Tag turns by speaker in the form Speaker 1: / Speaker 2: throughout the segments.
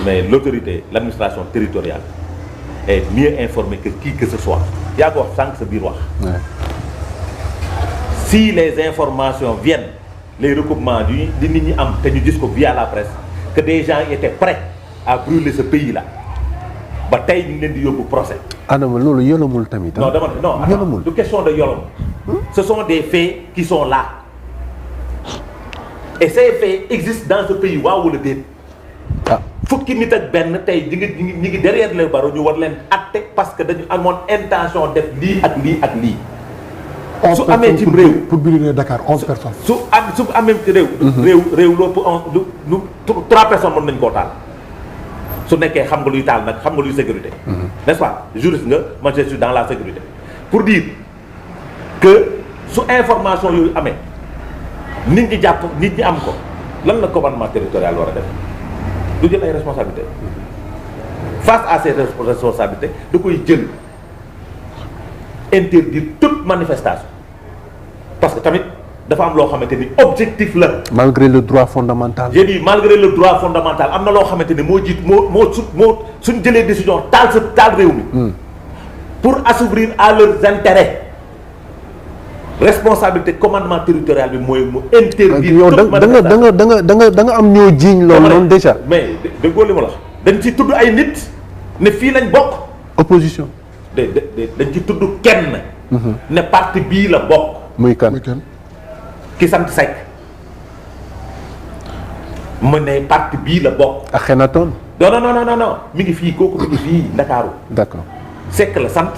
Speaker 1: mais l'administration territoriale est mieux informée que qui que ce soit yaa ko wax sànq sa biir wax. si les informations viennent les recoupements di nit ñi am te ñu gis ko via la presse que des gens étaient prêts à brûler ce pays là ba tey ñu ngi leen di yóbbu procès.
Speaker 2: Adama loolu yolomul tamit.
Speaker 1: non dama non
Speaker 2: yolomul
Speaker 1: du question de yolom. ce sont des faits qui sont là et ces faits existent dans ce pays waaw wala déet. fukki nit ak benn tey ñi ngi derrière le barreau ñu war leen atte parce que dañu amoon intention def lii ak lii ak lii. su amee ci réew
Speaker 3: pour brûler Dakar 11 personnes.
Speaker 1: su amee ci réew. réew lépp lu 3 personnes mën nañu koo taal. su nekkee xam nga luy taal nag xam nga luy sécurité. n'est-ce pas juriste nga man je suis dans la sécurité. pour dire que su information yooyu amee nit ñi jàpp nit ñi am ko lan la commandement territorial war a def du jël ay responsabilités face à ces responsabilités da koy jël interdire toute manifestation parce que tamit dafa am loo xamante ni objectif la.
Speaker 2: malgré le droit fondamental.
Speaker 1: j'ai dit malgré le droit fondamental am na loo xamante ni moo jiit moo suñ jëlee décision taal réew mi. pour assouvir à leurs intérêts responsabilité commandement territorial bi mooy mu interdire.
Speaker 2: yow da nga am ñoo jiiñ loolu noonu déjà.
Speaker 1: mais déggoo li ma la wax dañ ci tudd ay nit ne fii lañ bokk.
Speaker 2: opposition.
Speaker 1: dañ ci tudd kenn. ne parti bii la bokk.
Speaker 2: muy kan
Speaker 1: ki sant Seck mu ne parti bii la bokk.
Speaker 2: ak Xenatoon.
Speaker 1: non mi ngi fii kooku mi ngi fii Ndakaaru.
Speaker 2: d'accord
Speaker 1: Seck la sant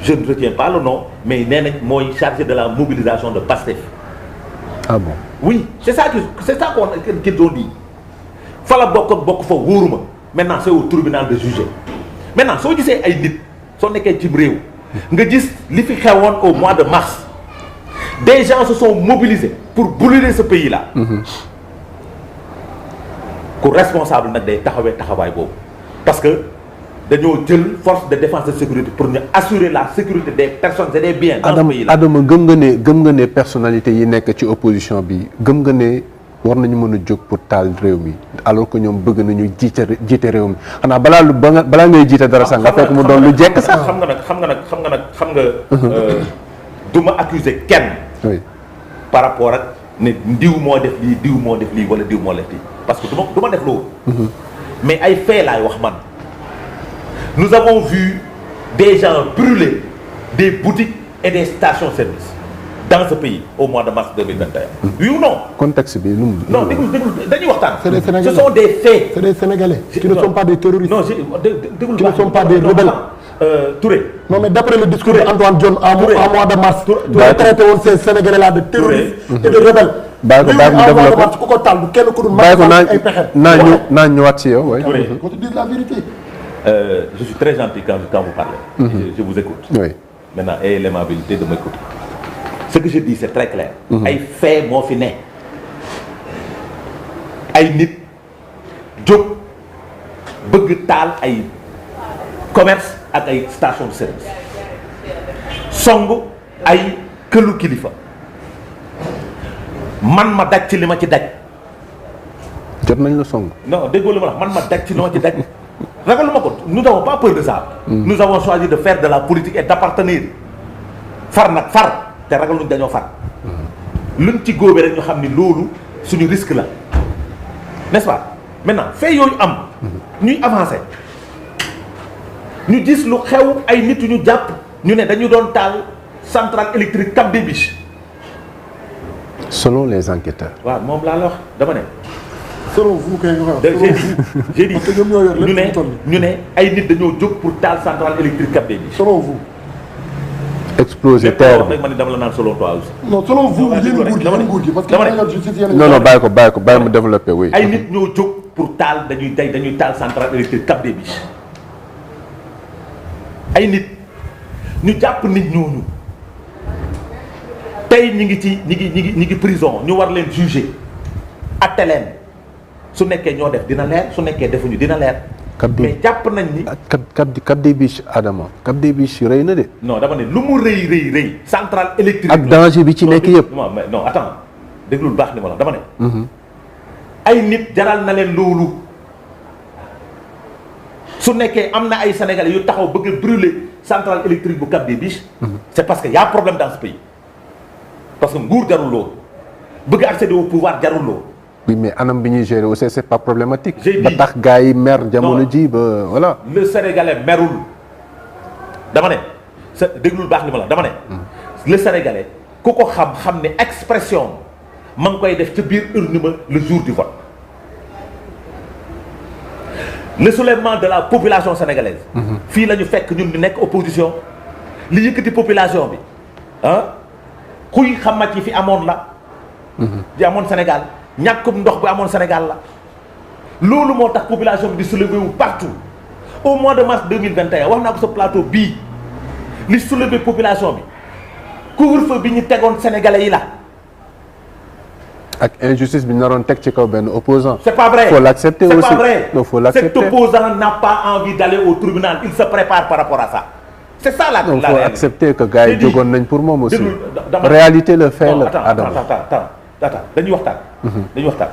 Speaker 1: je ne retiens pas le nom mais nee nañ mooy chargé de la mobilisation de Pastef.
Speaker 2: ah bon
Speaker 1: oui c'est ça qu'ils ont dit fa la bokk ak bokk fa wóoruma maintenant c'est au tribunal de juger maintenant soo gisee ay nit soo nekkee ci réew nga gis li fi xewoon au mois de mars des gens se sont mobilisés pour brûler ce pays là. ku responsable nag day taxawaay boobu parce que dañoo jël force de défense de sécurité pour ñu assurer la sécurité des personnes et des biens dans ce pays là.
Speaker 2: Adama gëm nga ne personnalité yi nekk ci opposition bi gëm nga ne war nañu mën a jóg pour taal réew mi alors que ñoom bëgg nañu jiite réew mi xanaa balaa ngay jiite dara sax nga fekk mu doon lu jekk sax.
Speaker 1: xam nga du ma accuser kenn.
Speaker 2: oui
Speaker 1: par rapport ak ne diw moo def lii wala diw moo def lii parce que du ma def loolu. mais ay faits laay wax man. nous avons vu des gens brûler des boutiques et des stations-service dans ce pays au mois de mars 2021. oui ou non.
Speaker 2: contexte bi lu mu.
Speaker 1: non déglu dañuy waxtaan.
Speaker 3: c'est des Sénégalais
Speaker 1: ce sont des faits.
Speaker 3: c'est des Sénégalais. qui ne sont pas des terroristes.
Speaker 1: non déglu
Speaker 3: qui ne sont pas des rebelles.
Speaker 1: Touré.
Speaker 3: non mais d'après le discours d'Antoine Diome en mois de mars. Touré traité woon ces Sénégalais là de terroristes et de rebelles.
Speaker 2: bàyyi ko mu développé
Speaker 3: ku ko taal du kenn ku dul.
Speaker 2: bàyyi ko naa ñëwaat si yow.
Speaker 1: Touré
Speaker 3: qu'on te dise la vérité.
Speaker 1: Je suis très gentil quand vous parlez. Je vous écoute.
Speaker 2: Oui.
Speaker 1: Maintenant ayez l'aimabilité de m'écouter. Ce que je dis c'est très clair. ay fait moo fi ne. ay nit jóg bëgg taal ay commerce ak ay station de service song ay këlu kilifa man ma daj ci li ma ci daj.
Speaker 2: jot nañ la song.
Speaker 1: non déggoo li ma la man ma daj ci li ma ci daj. ragaluma ko nous n'avons pas peur de ça. nous avons choisi de faire de la politique et d'appartenir far nag far te ragaluñ dañoo far. luñ ci góobee rek ñu xam ni loolu suñu risque la n'est-ce pas maintenant fait yooyu am. ñuy avancer ñu gis lu xew ay nit yu ñu jàpp ñu ne dañu doon taal centrale électrique Cap des Biches.
Speaker 2: selon les enquêteurs.
Speaker 1: waaw moom laa la wax dama ne.
Speaker 3: selon vous kay nga
Speaker 1: j'ai dit ñu ne ay nit dañoo jóg pour taal centrale électrique Cap des Biches.
Speaker 3: selon vous.
Speaker 2: exploser terre bi
Speaker 1: ma ne dama la naan selon toi aussi.
Speaker 3: non selon vous yéen nguur gi parce que
Speaker 2: non bàyyi mu développer oui.
Speaker 1: ay nit ñoo jóg pour taal dañuy taal centrale électrique Cap des Biches. ay nit ñu jàpp nit ñooñu tey ñi ngi prison ñu war leen juger atte leen su nekkee ñoo def dina leer su nekkee defuñu dina leer. mais jàpp nañ ni.
Speaker 2: Cap des Biches Adama Cap des Biches rëy na de.
Speaker 1: non dama ne lu mu rëy centrale électrique.
Speaker 2: ak danger bi ci nekk yëpp.
Speaker 1: non attends déglul baax ni ma la dama ne. ay nit jaral na leen loolu su nekkee am na ay sénégalais yu taxaw bëgg a brûler centrale électrique bu Cap des Biches. c'est parce que y a problème dans ce pays. parce que nguur jarul loolu bëgg accéder au pouvoir jarul loolu.
Speaker 2: oui mais anam bi ñuy gérer aussi c'est pas problématique.
Speaker 1: J'ai
Speaker 2: ba
Speaker 1: dit
Speaker 2: tax gars yi mer jamono ji ba voilà.
Speaker 1: le sénégalais merul dama ne sa déglul baax li ma la dama ne. le sénégalais ku ko xam ne expression ma ngi koy def ca biir urne ba le jour du vote. le soulèvement de la population sénégalaise. fii la ñu fekk ñun ñu nekk opposition li yëkkati population bi ah xuy xamat yi fi amoon la. di amoon Sénégal ñàkkum ndox bi amoon Sénégal la. loolu moo tax population bi di soulever wu partout au mois de mars 2021 wax naa ko sa plateau bii li soulever population bi couvre-feu bi ñu tegoon sénégalais yi la.
Speaker 2: ak injustice bi ñu naroon teg ci kaw benn opposant.
Speaker 1: c'est pas vrai
Speaker 2: faut l'accepter aussi.
Speaker 1: c'est pas vrai.
Speaker 2: non faut l'accepter.
Speaker 1: cet opposant n'a pas envie d'aller au tribunal il se prépare par rapport à ça. c'est ça la
Speaker 2: non
Speaker 1: la
Speaker 2: faut
Speaker 1: réalité.
Speaker 2: accepter que gars yi jógoon nañ pour moom aussi.
Speaker 1: dama
Speaker 2: réalité le fait la.
Speaker 1: attends dañuy waxtaan. dañuy waxtaan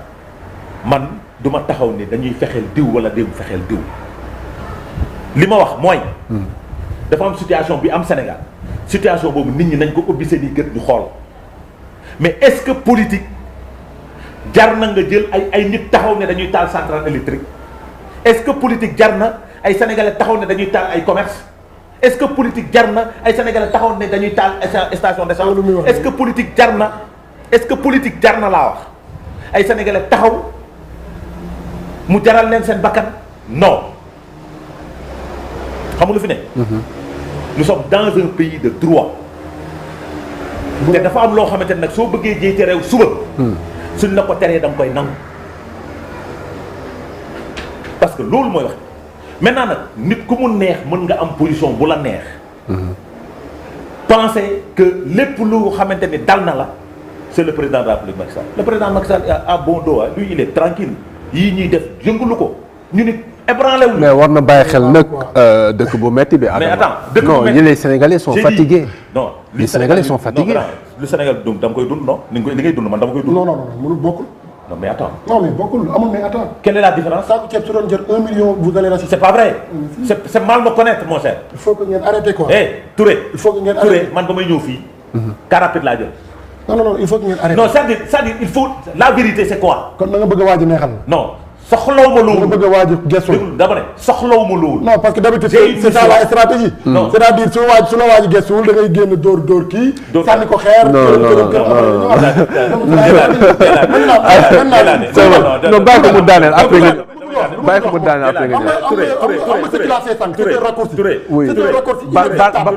Speaker 1: man du ma taxaw ne dañuy fexeel diw wala diw fexeel diw li ma wax mooy. dafa am situation bi am Sénégal situation boobu nit ñi nañ ko ubbi seen i gët ñu xool mais est-ce que politique jar na nga jël ay nit taxaw ne dañuy taal centrale électrique est-ce que politique jar na ay sénégalais taxaw ne dañuy taal ay commerce est-ce que politique jar na ay sénégalais taxaw ne dañuy taal station d'essence est-ce que politique jar na laa wax ay sénégalais taxaw mu jaral leen seen bakkan non xam nga lu fi ne. nous sommes dans un pays de droit. te dafa am loo xamante ne nag soo bëggee jiite réew suba. suñ la ko teree da nga koy nangu. parce que loolu mooy wax maintenant nag nit ku mu neex mën nga am position bu la neex. penser que lépp lu xamante ni dal na la c'est le président de la République Macky Sall. le président Macky Sall a bon dos lui il est tranquille yii ñuy def yëngulu ko ñu nit ébranlé wu.
Speaker 2: mais war na bàyyi xel nag dëkk bu metti bi.
Speaker 1: mais attends dëkk bu
Speaker 2: non
Speaker 1: metti
Speaker 2: les Sénégalais sont fatigués.
Speaker 1: non
Speaker 2: les Sénégalais sont fatigués.
Speaker 1: le Sénégal dund dama koy dund non li ngay dund man dama koy dund.
Speaker 3: non mënul bokkul.
Speaker 1: non mais attends.
Speaker 3: non mais bokkul amul mais attends.
Speaker 1: quelle est la différence.
Speaker 3: saako ceeb su doon jël 1 million vous allez racheter.
Speaker 1: c'est pas vrai. c'est mal me connaître mon cher.
Speaker 3: il faut que ngeen arrêté quoi.
Speaker 1: Touré.
Speaker 3: il faut que ngeen
Speaker 1: Touré
Speaker 3: arrêté
Speaker 1: man ba may ñëw fii. car rapide laa jël.
Speaker 3: non il faut que ngeen arrêté.
Speaker 1: non c'est-à-dire il faut la vérité c'est quoi.
Speaker 3: kon da nga bëgg a waaj a neexal.
Speaker 1: non soxlawuma loolu.
Speaker 3: da nga bëgg a waaj a gestu.
Speaker 1: dama ne soxlawuma loolu.
Speaker 3: non parce que d'habitude c'est ça la stratégie.
Speaker 1: non
Speaker 3: c'est-à-dire su la waaj a gestuwul da ngay génn dóor kii. sànni ko xeer.
Speaker 2: non bàyyi ko mu daaneel après nga bàyyi ko mu daaneel après nga ñëw.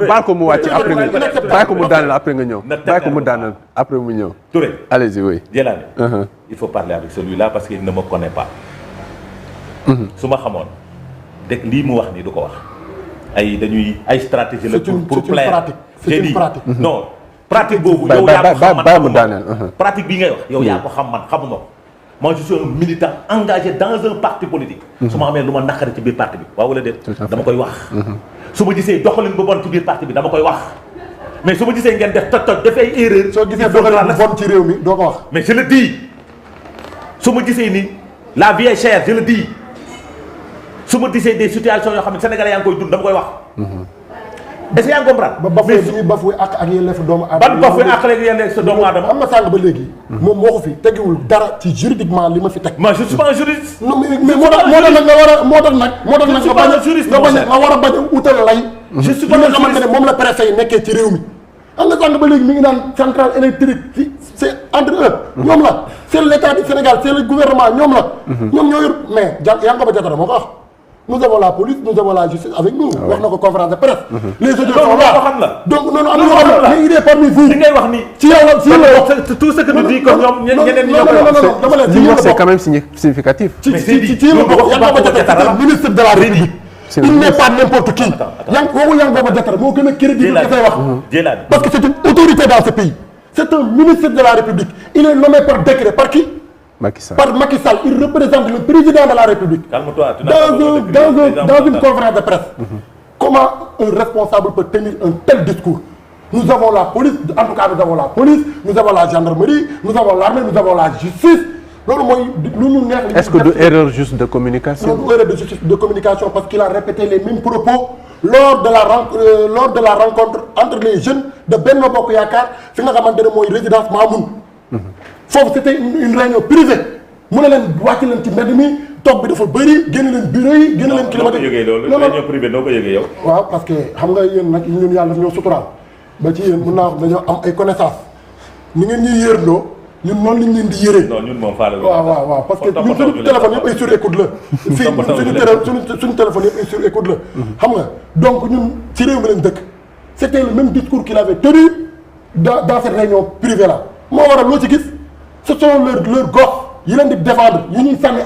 Speaker 2: baal ko mu wàcc après nga bàyyi ko mu daaneel après nga ñëw. bàyyi ko mu daaneel après mu ñëw.
Speaker 1: Touré
Speaker 2: allez-y oui.
Speaker 1: Dieylani il faut parler avec celui-là parce qu'il ne me connaît pas. su ma xamoon dëgg lii mu wax nii du ko wax ay stratégie la pour plaire.
Speaker 3: c'est une pratique.
Speaker 1: non pratique boobu yow yaa ko xam man xamuma pratique bii ngay wax yow yaa ko xam man xamuma ko. moi je suis un militant engagé dans un parti politique. su ma amee lu ma naqari ci biir parti bi waaw wala déet dama koy wax. su ma gisee doxalin bu bon ci biir parti bi dama koy wax mais su ma gisee ngeen def toj def ay erreur.
Speaker 3: soo gisee doxalin bu bon ci réew mi doo ko wax.
Speaker 1: mais je le dis su ma gisee ni la vie est chère je le dis su ma gisee des situations yoo xam ne Sénégalais yaa ngi koy dund dama koy wax. est-ce que yaa ngi comprendre.
Speaker 3: ba bafuy àq ak yelleef doomu aadama.
Speaker 1: ban bafuy àq ak yelleef sa doomu aadama.
Speaker 3: am na sàng ba léegi. moom moo ko fi tegiwul dara ci juridiquement li ma fi teg.
Speaker 1: moi je suis pas un juriste.
Speaker 3: non mais moo tax nag nga war a bañ a utal lay. je suis pas un juriste xamante ne moom la préfet yi nekkee ci réew mi. am na sàng ba léegi mi ngi naan centrale électrique ci c'est entre eux. ñoom la c'est l'état du Sénégal c'est le gouvernement ñoom la. ñoom ñoo yor mais Yankhoba Diattara moo ko wax. nous avons la police nous avons la justice avec nous. wax na ko conférence de presse. les autres sont là donc noonu am na loo xam ne mais il est parmi vous.
Speaker 1: li ngay wax ni
Speaker 3: ci yow la ci yow la
Speaker 1: tout ce que nous dit comme ñoom ñeneen ñi ñoo koy wax.
Speaker 3: dama leen
Speaker 2: li mu wax c'est quand même significatif.
Speaker 3: ci yow la bokk Yankhoba Diattara ministre de la République. il n'est pas n'importe qui. Yankhoba Diattara moo gën a crédible dafay wax. parce que c'est une autorité dans ce pays. c'est un ministre de la République. il est nommé par décret par qui? Par Macky Sall, il représente le président de la République.
Speaker 1: Calme-toi,
Speaker 3: dans une conférence de presse. Comment un responsable peut tenir un tel discours? Nous avons la police, en tout cas nous avons la police, nous avons la gendarmerie, nous avons l'armée, nous avons la justice. loolu mooy lu ñu neex.
Speaker 2: est-ce que du erreur juste de communication.
Speaker 3: non du erreur de communication parce qu'il a répété les mêmes propos lors de la rencontre entre les jeunes de Benno Bokk Yaakaar fi nga xamante ne mooy résidence Mamoun. foofu c'était une réunion privée mu ne leen wàcc leen ci mbedd mi toog bi dafa bëri génn leen bureau yi génn leen.
Speaker 1: kilomètre noo ko yëgee loolu réunion privée noo ko yëgee yow.
Speaker 3: waaw parce que xam nga yéen nag ñun yàlla daf ñoo suturaal ba ci yéen mun naa wax dañoo am ay connaissances ni ngeen ñuy yërndoo. ñun noonu lañ leen di yëree.
Speaker 1: non ñun moom faale
Speaker 3: waaw parce que ñun suñu téléphone yëpp ay sur écoute la. fii suñu téléphone yëpp ay sur écoute la. xam nga donc ñun ci réew mi lañ dëkk. c'était le même discours qu'il avait tenu dans cette réunion privée là. moo waral loo ci gis ce sont leur gox yi leen di défendre yi ñuy sànni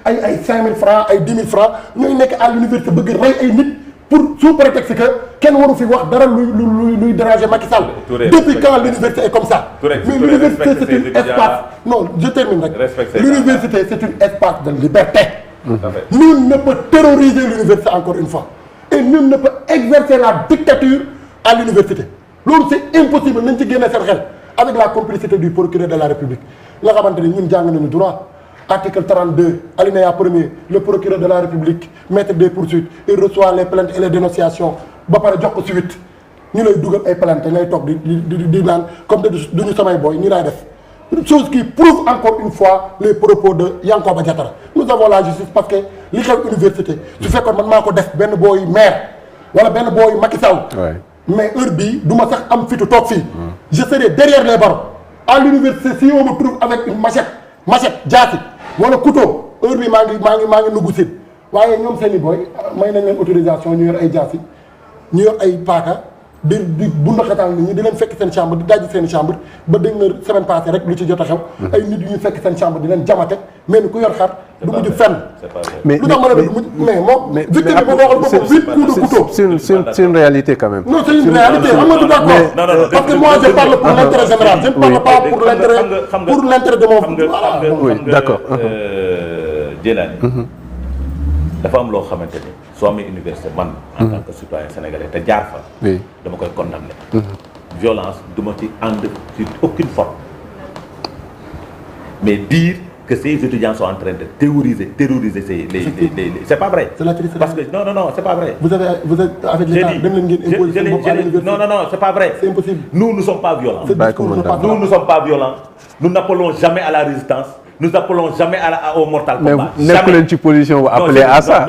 Speaker 3: ay 5000 francs ay 10 000 francs ñooy nekk à l'université bëgg rey ay nit pour sous prétexte que kenn waru fi wax dara luy déranger Macky Sall. Depuis quand l'université est comme ça. mais l'université c'est une espace. Non, je termine rek. L'université c'est une espace de liberté. Nul ne peut terroriser l'université encore une fois. Et nul ne peut exercer la dictature à l'université. Loolu c'est impossible nañ ci génne seen xel avec la complicité du procureur de la République nga xamante ni ñun jàng nañu droit. Article 32, alinéa 1er, le procureur de la République, maître des poursuites, il reçoit les plaintes et les dénonciations ba pare jox ko suite ñu lay dugal ay plaintes ngay toog di naan comme duñu samay boy ñu lay def chose qui prouve encore une fois les propos de Yankoba Diattara. Nous avons la justice parce que li xew université su fekkoon man maa ko def benn booy maire wala benn booy Macky Sall mais heure bii du ma sax am fitu toog fii je serai derrière les barreaux à l'université si on me trouve avec une machette jaasi wala couteau heure bi maa ngi nugg si waaye ñoom seen i booy may nañ leen autorisation ñu yor ay jaasi ñu yor ay paaka di bundaxatal nit ñi di leen fekk seen chambre di dajji seen chambre ba dégg nga semaine passée rek lu ci jot a xew. ay nit yu ñu fekk seen chambre di leen jamate mais ni ku yor xar du mujj fenn.
Speaker 2: mais
Speaker 3: lu tax ma ne du mujj mais moom. victime bi moo waxal boppam 8 coups de couteau.
Speaker 2: c'est une réalité quand même.
Speaker 3: non c'est une réalité xam nga du d'accord parce que moi je parle pour l'intérêt général je ne parle pas pour l'intérêt de mon.
Speaker 1: voilà
Speaker 2: oui d'accord.
Speaker 1: Djeylani dafa am loo xamante ni soo amee université man en tant que citoyen sénégalais te jaar fa dama koy condamner violence duma ci ànd sur aucune forme mais dire que ces étudiants sont en train de terroriser les c'est pas vrai.
Speaker 3: C'est la triste
Speaker 1: parce que non c'est pas vrai.
Speaker 3: Vous êtes avec l'État dem leen ngeen imposer seen bopp à l'université.
Speaker 1: non c'est pas vrai.
Speaker 3: C'est impossible.
Speaker 1: Nous ne sommes pas violents.
Speaker 3: Nous
Speaker 1: ne sommes pas violents. Nous n'appelons jamais à la résistance. Nous n'appelons jamais au mortal combat.
Speaker 2: Mais nekku leen ci position bu appeler à ça.